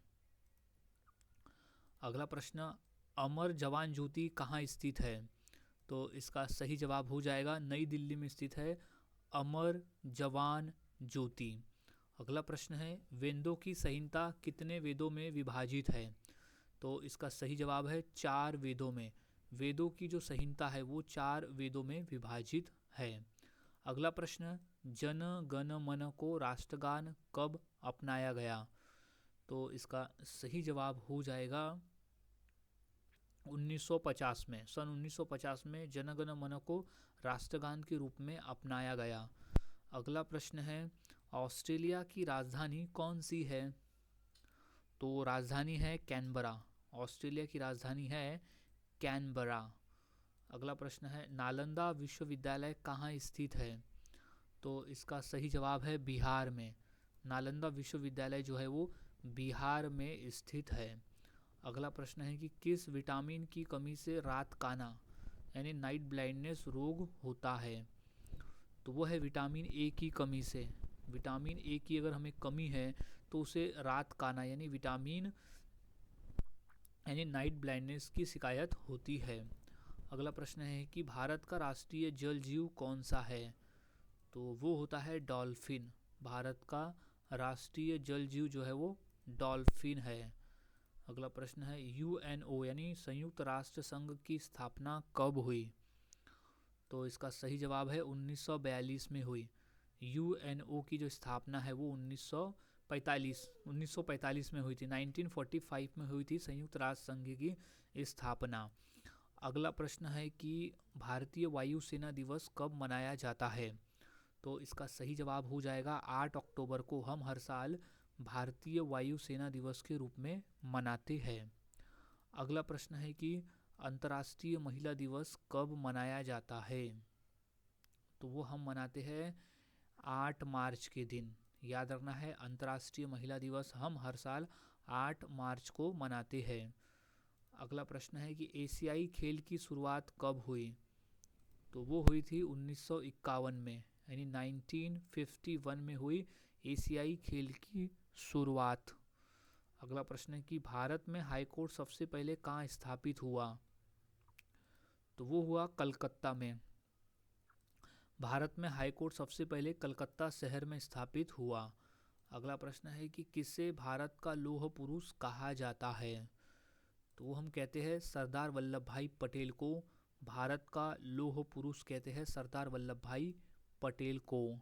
अगला प्रश्न, अमर जवान ज्योति कहाँ स्थित है? तो इसका सही जवाब हो जाएगा नई दिल्ली में स्थित है अमर जवान ज्योति। अगला प्रश्न है, वेदों की संहिता कितने वेदों में विभाजित है? तो इसका सही जवाब है 4 वेदों में। वेदों की जो संहिता है वो 4 वेदों में विभाजित है। अगला प्रश्न, जन गण मन को राष्ट्रगान कब अपनाया गया? तो इसका सही जवाब हो जाएगा 1950 में। सन 1950 में जन गण मन को राष्ट्रगान के रूप में अपनाया गया। अगला प्रश्न है, ऑस्ट्रेलिया की राजधानी कौन सी है? तो राजधानी है कैनबरा। ऑस्ट्रेलिया की राजधानी है कैनबरा। अगला प्रश्न है, नालंदा विश्वविद्यालय कहाँ स्थित है? तो इसका सही जवाब है बिहार में। नालंदा विश्वविद्यालय जो है वो बिहार में स्थित है। अगला प्रश्न है कि किस विटामिन की कमी से रात काना यानी नाइट ब्लाइंडनेस रोग होता है? तो वो है विटामिन ए की कमी से। विटामिन ए की अगर हमें कमी है तो उसे रात काना यानी विटामिन यानी नाइट ब्लाइंडनेस की शिकायत होती है। अगला प्रश्न है कि भारत का राष्ट्रीय जल जीव कौन सा है? तो वो होता है डॉल्फिन। भारत का राष्ट्रीय जल जीव जो है वो डॉल्फिन है। अगला प्रश्न है, यूएनओ यानी संयुक्त राष्ट्र संघ की स्थापना कब हुई? तो इसका सही जवाब है 1942 में हुई। यूएनओ की जो स्थापना है वो 1945 में हुई थी। 1945 में हुई थी संयुक्त राष्ट्र संघ की स्थापना। अगला प्रश्न है कि भारतीय वायुसेना दिवस कब मनाया जाता है? तो इसका सही जवाब हो जाएगा 8 अक्टूबर को हम हर साल भारतीय वायुसेना दिवस के रूप में मनाते हैं। अगला प्रश्न है कि अंतर्राष्ट्रीय महिला दिवस कब मनाया जाता है? तो वो हम मनाते हैं 8 मार्च के दिन। याद रखना है, अंतर्राष्ट्रीय महिला दिवस हम हर साल 8 मार्च को मनाते हैं। अगला प्रश्न है कि एशियाई खेल की शुरुआत कब हुई? तो वो हुई थी 1951 में यानी 1951 में हुई एशियाई खेल की शुरुआत। अगला प्रश्न है कि भारत में हाईकोर्ट सबसे पहले कहाँ स्थापित हुआ? तो वो हुआ कलकत्ता में। भारत में हाईकोर्ट सबसे पहले कलकत्ता शहर में स्थापित हुआ। अगला प्रश्न है कि किसे भारत का लौह पुरुष कहा जाता है? तो वो हम कहते हैं सरदार वल्लभ भाई पटेल को भारत का लौह पुरुष कहते हैं, सरदार वल्लभ भाई पटेल को।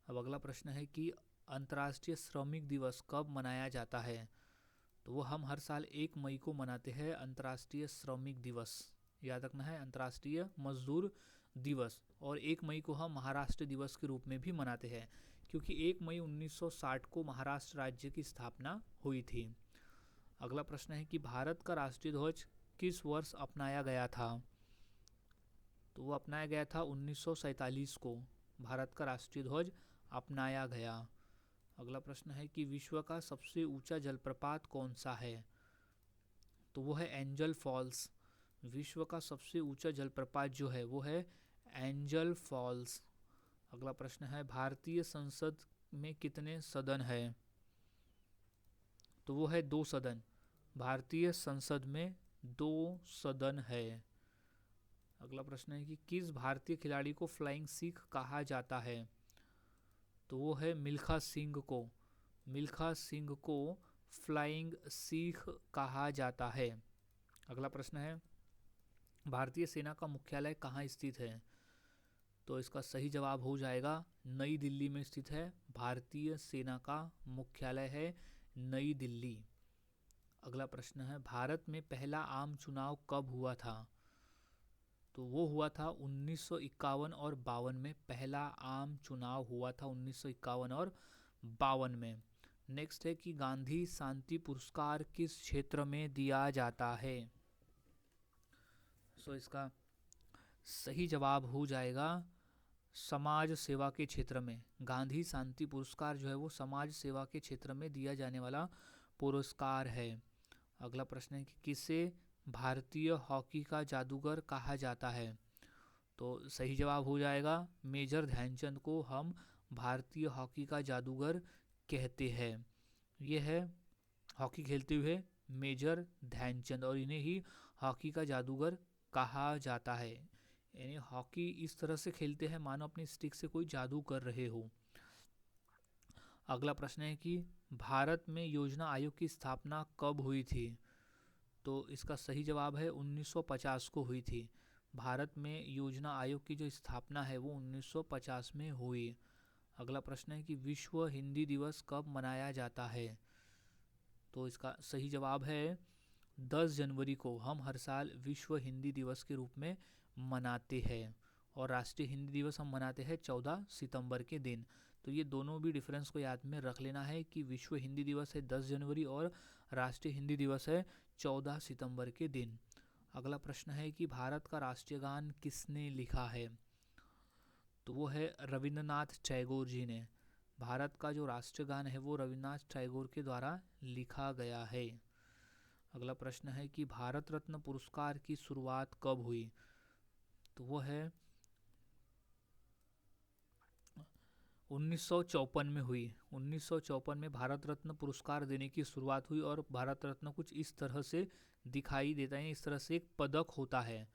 अब अगला प्रश्न है कि अंतर्राष्ट्रीय श्रमिक दिवस कब मनाया जाता है? तो वो हम हर साल 1 मई को मनाते हैं अंतर्राष्ट्रीय श्रमिक दिवस। याद रखना है, अंतर्राष्ट्रीय मजदूर दिवस। और 1 मई को हम महाराष्ट्र दिवस के रूप में भी मनाते हैं क्योंकि 1 मई 1960 को महाराष्ट्र राज्य की स्थापना हुई थी। अगला प्रश्न है कि भारत का राष्ट्रीय ध्वज किस वर्ष अपनाया गया था? तो वो अपनाया गया था 1947 को। भारत का राष्ट्रीय ध्वज अपनाया गया। अगला प्रश्न है कि विश्व का सबसे ऊंचा जलप्रपात कौन सा है? तो वो है एंजल फॉल्स। विश्व का सबसे ऊंचा जलप्रपात जो है वो है एंजल फॉल्स। अगला प्रश्न है, भारतीय संसद में कितने सदन है? तो वो है 2 सदन। भारतीय संसद में 2 सदन है। अगला प्रश्न है कि किस भारतीय खिलाड़ी को फ्लाइंग सिख कहा जाता है? तो वो है मिल्खा सिंह को। मिल्खा सिंह को फ्लाइंग सिख कहा जाता है। अगला प्रश्न है भारतीय सेना का मुख्यालय कहाँ स्थित है? तो इसका सही जवाब हो जाएगा नई दिल्ली में स्थित है। भारतीय सेना का मुख्यालय है नई दिल्ली। अगला प्रश्न है भारत में पहला आम चुनाव कब हुआ था? तो वो हुआ था 1951 और 52 में। पहला आम चुनाव हुआ था 1951 और 52 में। नेक्स्ट है कि गांधी शांति पुरस्कार किस क्षेत्र में दिया जाता है? सो इसका सही जवाब हो जाएगा समाज सेवा के क्षेत्र में। गांधी शांति पुरस्कार जो है वो समाज सेवा के क्षेत्र में दिया जाने वाला पुरस्कार है। अगला प्रश्न है कि किसे भारतीय हॉकी का जादूगर कहा जाता है? तो सही जवाब हो जाएगा मेजर ध्यानचंद को हम भारतीय हॉकी का जादूगर कहते हैं। ये है हॉकी खेलते हुए मेजर ध्यानचंद और इन्हें ही हॉकी का जादूगर कहा जाता है। यानी हॉकी इस तरह से खेलते हैं मानो अपनी स्टिक से कोई जादू कर रहे हो। अगला प्रश्न है कि भारत में योजना आयोग की स्थापना कब हुई थी? तो इसका सही जवाब है 1950 को हुई थी। भारत में योजना आयोग की जो स्थापना है वो 1950 में हुई। अगला प्रश्न है कि विश्व हिंदी दिवस कब मनाया जाता है? तो इसका सही जवाब है 10 जनवरी को हम हर साल विश्व हिंदी दिवस के रूप में मनाते हैं। और राष्ट्रीय हिंदी दिवस हम मनाते हैं 14 सितंबर के दिन। तो ये दोनों भी डिफरेंस को याद में रख लेना है कि विश्व हिंदी दिवस है 10 जनवरी और राष्ट्रीय हिंदी दिवस है 14 सितंबर के दिन। अगला प्रश्न है कि भारत का राष्ट्रीय गान किसने लिखा है? तो वो है रविंद्रनाथ टैगोर जी ने। भारत का जो राष्ट्रीय गान है वो रविंद्रनाथ टैगोर के द्वारा लिखा गया है। अगला प्रश्न है कि भारत रत्न पुरस्कार की शुरुआत कब हुई? तो वो है 1954 में हुई। 1954 में भारत रत्न पुरस्कार देने की शुरुआत हुई और भारत रत्न कुछ इस तरह से दिखाई देता है, इस तरह से एक पदक होता है।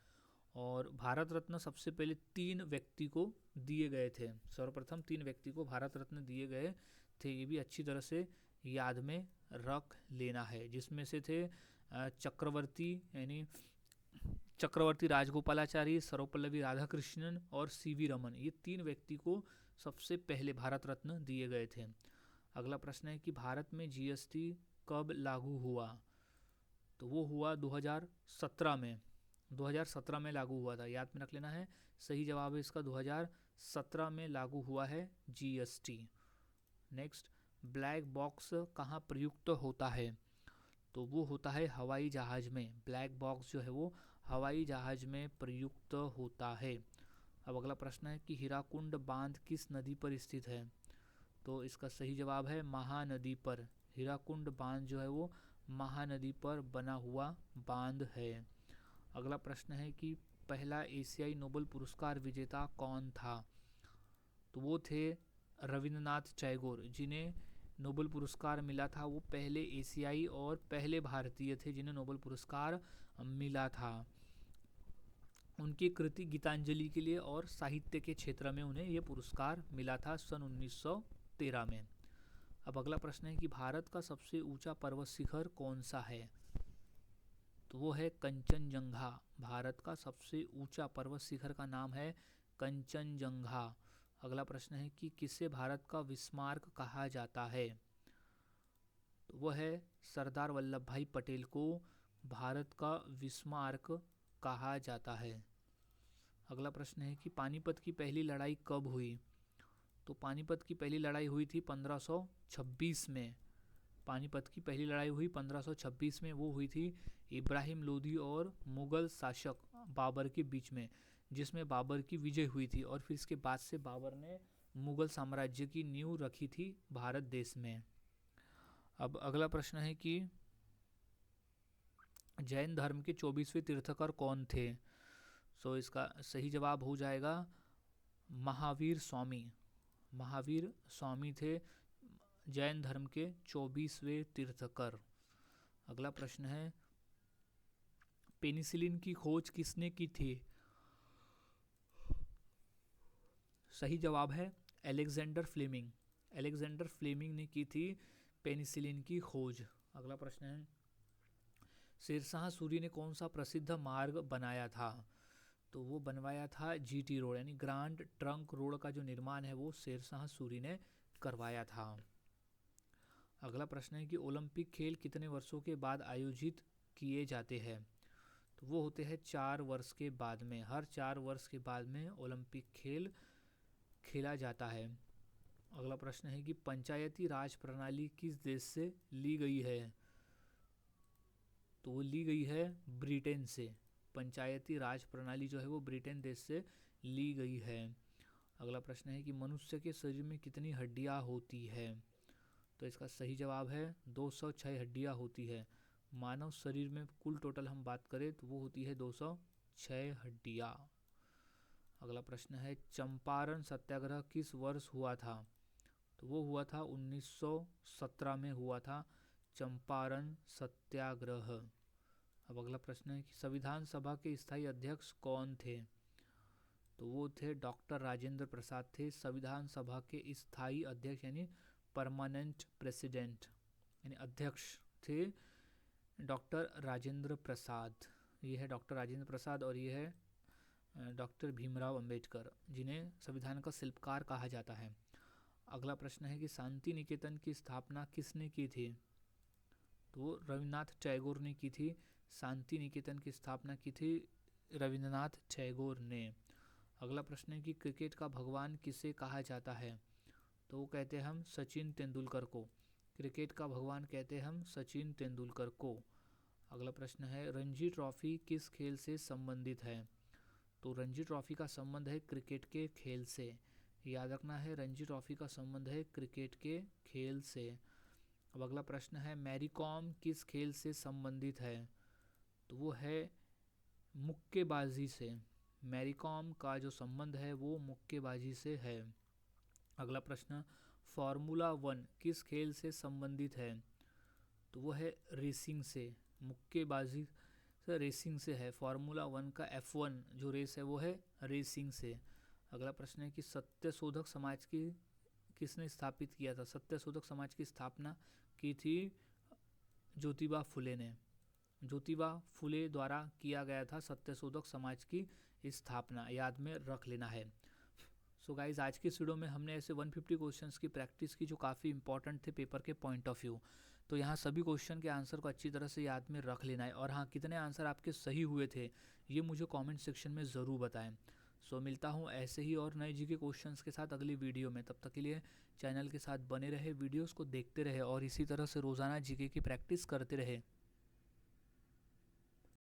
और भारत रत्न सबसे पहले 3 व्यक्ति को दिए गए थे। सर्वप्रथम 3 व्यक्ति को भारत रत्न दिए गए थे। ये भी अच्छी तरह से याद में रख लेना है, जिसमें से थे चक्रवर्ती यानी चक्रवर्ती राजगोपालाचारी, सर्वपल्लवी राधाकृष्णन और सीवी रमन। ये 3 व्यक्ति को सबसे पहले भारत रत्न दिए गए थे। अगला प्रश्न है कि भारत में जीएसटी कब लागू हुआ? तो वो हुआ 2017 में। 2017 में लागू हुआ था, याद में रख लेना है। सही जवाब है इसका 2017 में लागू हुआ है जीएसटी। नेक्स्ट, ब्लैक बॉक्स कहाँ प्रयुक्त होता है? तो वो होता है हवाई जहाज में। ब्लैक बॉक्स जो है वो हवाई जहाज में प्रयुक्त होता है। अब अगला प्रश्न है कि हीराकुंड बांध किस नदी पर स्थित है? तो इसका सही जवाब है महानदी पर। हीराकुंड बांध जो है वो महानदी पर बना हुआ बांध है। अगला प्रश्न है कि पहला एशियाई नोबेल पुरस्कार विजेता कौन था? तो वो थे रविंद्रनाथ टैगोर, जिन्हें नोबेल पुरस्कार मिला था। वो पहले एशियाई और पहले भारतीय थे जिन्हें नोबेल पुरस्कार मिला था। उनकी कृति गीतांजलि के लिए और साहित्य के क्षेत्र में उन्हें यह पुरस्कार मिला था सन 1913 में। अब अगला प्रश्न है कि भारत का सबसे ऊंचा पर्वत शिखर कौन सा है? तो वो है कंचनजंगा। भारत का सबसे ऊंचा पर्वत शिखर का नाम है कंचनजंगा। अगला प्रश्न है कि किसे भारत का विस्मार्क कहा जाता है? तो वह है सरदार वल्लभ भाई पटेल को भारत का विस्मार्क कहा जाता है। अगला प्रश्न है कि पानीपत की पहली लड़ाई कब हुई? तो पानीपत की पहली लड़ाई हुई थी 1526 में। पानीपत की पहली लड़ाई हुई 1526 में। वो हुई थी इब्राहिम लोदी और मुगल शासक बाबर के बीच में, जिसमें बाबर की विजय हुई थी और फिर इसके बाद से बाबर ने मुगल साम्राज्य की नींव रखी थी भारत देश में। अब अगला प्रश्न है कि जैन धर्म के 24वें तीर्थकर कौन थे? सो इसका सही जवाब हो जाएगा महावीर स्वामी। महावीर स्वामी थे जैन धर्म के 24वें तीर्थकर। अगला प्रश्न है पेनिसिलिन की खोज किसने की थी? सही जवाब है अलेक्जेंडर फ्लेमिंग। अलेक्जेंडर फ्लेमिंग ने की थी पेनिसिलिन की खोज। अगला प्रश्न है शेरशाह सूरी ने कौन सा प्रसिद्ध मार्ग बनाया था? तो वो बनवाया था जीटी रोड, यानी ग्रांड ट्रंक रोड का जो निर्माण है वो शेरशाह सूरी ने करवाया था। अगला प्रश्न है कि ओलंपिक खेल कितने वर्षों के बाद आयोजित किए जाते हैं? तो वो होते हैं 4 वर्ष के बाद में। हर 4 वर्ष के बाद में ओलंपिक खेल खेला जाता है। अगला प्रश्न है कि पंचायती राज प्रणाली किस देश से ली गई है? तो वो ली गई है ब्रिटेन से। पंचायती राज प्रणाली जो है वो ब्रिटेन देश से ली गई है। अगला प्रश्न है कि मनुष्य के शरीर में कितनी हड्डियां होती है? तो इसका सही जवाब है 206 हड्डियां होती है। मानव शरीर में कुल टोटल हम बात करें तो वो होती है 206 हड्डियां। अगला प्रश्न है चंपारण सत्याग्रह किस वर्ष हुआ था? तो वो हुआ था 1917 में हुआ था चंपारण सत्याग्रह। अब अगला प्रश्न है कि संविधान सभा के स्थायी अध्यक्ष कौन थे? तो वो थे डॉक्टर राजेंद्र प्रसाद थे संविधान सभा के स्थायी अध्यक्ष, यानी परमानेंट प्रेसिडेंट, यानी अध्यक्ष थे डॉक्टर राजेंद्र प्रसाद। ये है डॉक्टर राजेंद्र प्रसाद और ये है डॉक्टर भीमराव अंबेडकर, जिन्हें संविधान का शिल्पकार कहा जाता है। अगला प्रश्न है कि शांति निकेतन की स्थापना किसने की थी? तो रविन्द्रनाथ टैगोर ने की थी। शांति निकेतन की स्थापना की थी रविन्द्रनाथ टैगोर ने। अगला प्रश्न है कि क्रिकेट का भगवान किसे कहा जाता है? तो वो कहते हैं हम सचिन तेंदुलकर को। क्रिकेट का भगवान कहते हैं हम सचिन तेंदुलकर को। अगला प्रश्न है रणजी ट्रॉफी किस खेल से संबंधित है? तो रणजी ट्रॉफी का संबंध है क्रिकेट के खेल से। याद रखना है रणजी ट्रॉफी का संबंध है क्रिकेट के खेल से। अब अगला प्रश्न है मैरी कॉम किस खेल से संबंधित है? तो वो है मुक्केबाजी से। मैरी कॉम का जो संबंध है वो मुक्केबाजी से है। अगला प्रश्न फार्मूला 1 किस खेल से संबंधित है? तो वो है रेसिंग से। मुक्केबाजी से रेसिंग से है। फार्मूला 1 का F1 जो रेस है वो है रेसिंग से। अगला प्रश्न है कि सत्यशोधक समाज की किसने स्थापित किया था? सत्यशोधक समाज की स्थापना की थी ज्योतिबा फुले ने। ज्योतिबा फुले द्वारा किया गया था सत्यशोधक समाज की स्थापना, याद में रख लेना है। सो गाइज आज की इस वीडियो में हमने ऐसे 150 क्वेश्चंस की प्रैक्टिस की जो काफ़ी इंपॉर्टेंट थे पेपर के पॉइंट ऑफ व्यू। तो यहाँ सभी क्वेश्चन के आंसर को अच्छी तरह से याद में रख लेना है और हाँ कितने आंसर आपके सही हुए थे ये मुझे कमेंट सेक्शन में ज़रूर बताएं। सो मिलता हूँ ऐसे ही और नए जीके क्वेश्चंस के साथ अगली वीडियो में। तब तक के लिए चैनल के साथ बने रहे, वीडियोज़ को देखते रहे और इसी तरह से रोज़ाना जीके की प्रैक्टिस करते रहे।